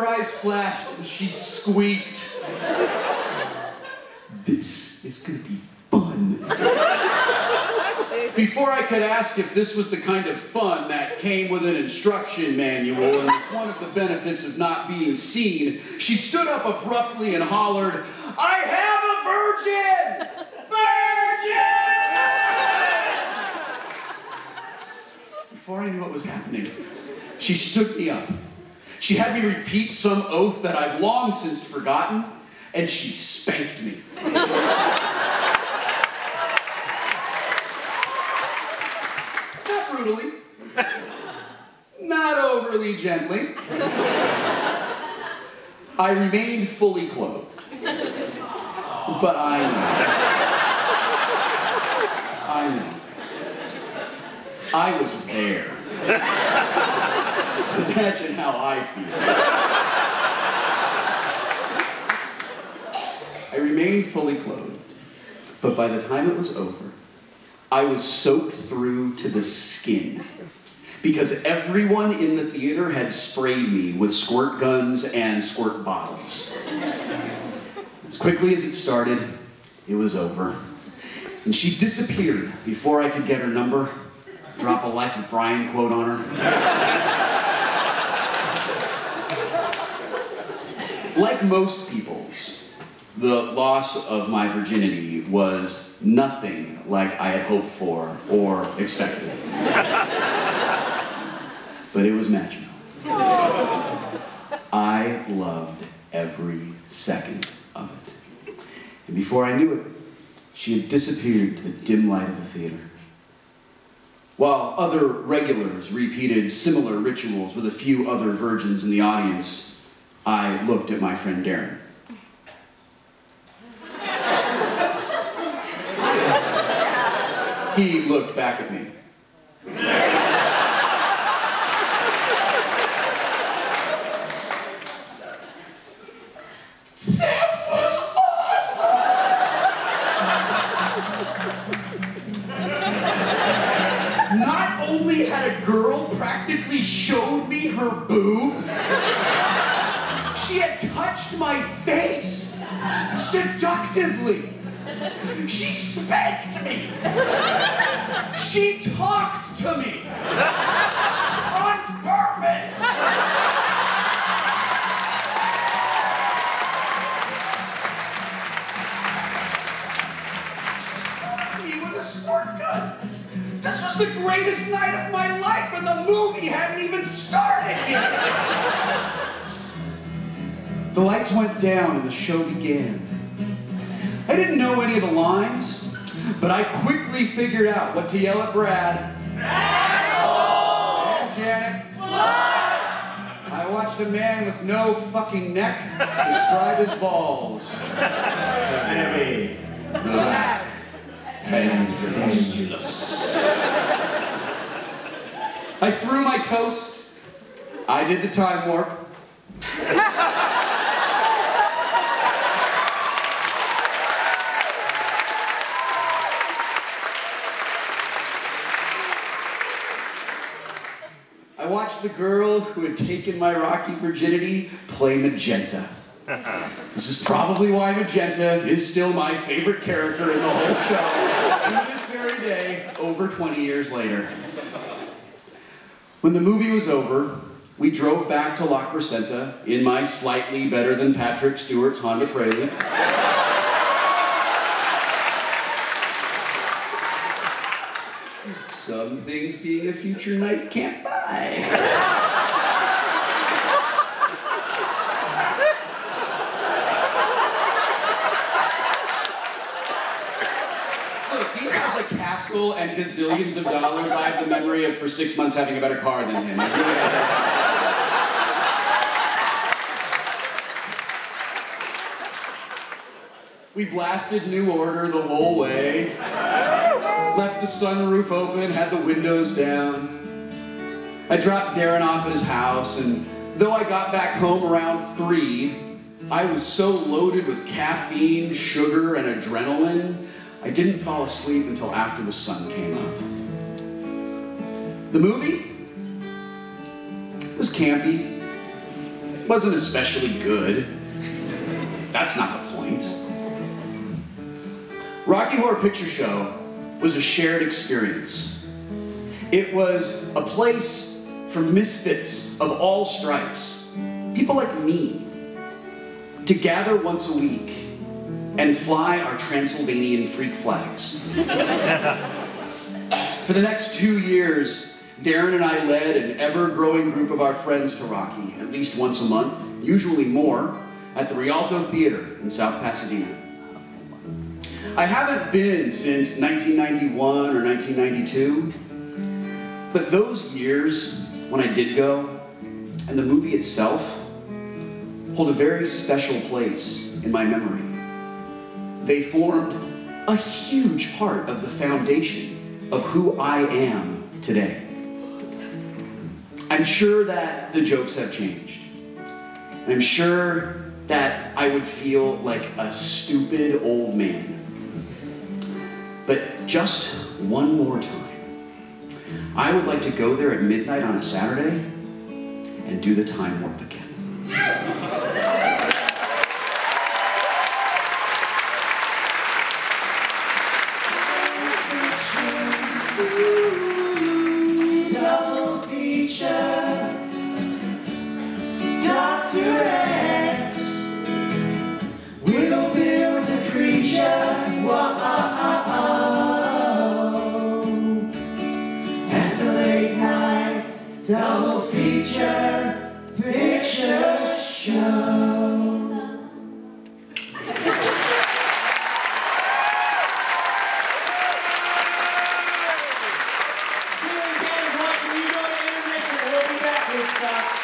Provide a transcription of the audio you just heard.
Her eyes flashed and she squeaked. This is gonna be fun. Before I could ask if this was the kind of fun that came with an instruction manual and was one of the benefits of not being seen, she stood up abruptly and hollered, "I have a virgin! Virgin!" Before I knew what was happening, she stood me up. She had me repeat some oath that I've long since forgotten, and she spanked me. Not brutally, not overly gently. I remained fully clothed, but I know. I was there. Imagine how I feel. I remained fully clothed, but by the time it was over, I was soaked through to the skin because everyone in the theater had sprayed me with squirt guns and squirt bottles. As quickly as it started, it was over, and she disappeared before I could get her number, drop a Life of Brian quote on her. Like most people's, the loss of my virginity was nothing like I had hoped for or expected. But it was magical. I loved every second of it. And before I knew it, she had disappeared to the dim light of the theater. While other regulars repeated similar rituals with a few other virgins in the audience, I looked at my friend Darren. He looked back at me. That was awesome! Not only had a girl practically showed me her boobs, she had touched my face seductively. She spanked me. She talked to me on purpose. She stabbed me with a squirt gun. This was the greatest night of my life, and the movie hadn't even started yet. The lights went down and the show began. I didn't know any of the lines, but I quickly figured out what to yell at Brad. Asshole! And Janet. Slut! I watched a man with no fucking neck describe his balls. Heavy, black, pendulous. I threw my toast. I did the time warp. I watched the girl who had taken my rocky virginity play Magenta. This is probably why Magenta is still my favorite character in the whole show to this very day, over 20 years later. When the movie was over, we drove back to La Crescenta in my slightly better than Patrick Stewart's Honda Prelude. Some things being a future knight can't buy. Look, he has a castle and gazillions of dollars. I have the memory of for 6 months having a better car than him. We blasted New Order the whole way. Left the sunroof open, had the windows down. I dropped Darren off at his house, and though I got back home around 3, I was so loaded with caffeine, sugar, and adrenaline, I didn't fall asleep until after the sun came up. The movie was campy, It wasn't especially good. That's not the point. Rocky Horror Picture Show was a shared experience. It was a place for misfits of all stripes, people like me, to gather once a week and fly our Transylvanian freak flags. For the next 2 years, Darren and I led an ever-growing group of our friends to Rocky, at least once a month, usually more, at the Rialto Theater in South Pasadena. I haven't been since 1991 or 1992, but those years when I did go, and the movie itself, hold a very special place in my memory. They formed a huge part of the foundation of who I am today. I'm sure that the jokes have changed. I'm sure that I would feel like a stupid old man. But just one more time, I would like to go there at midnight on a Saturday and do the time warp again. Double feature, Dr. X will build a creature, and the late night double feature picture show. Watching you go to intermission. We'll be back with stuff.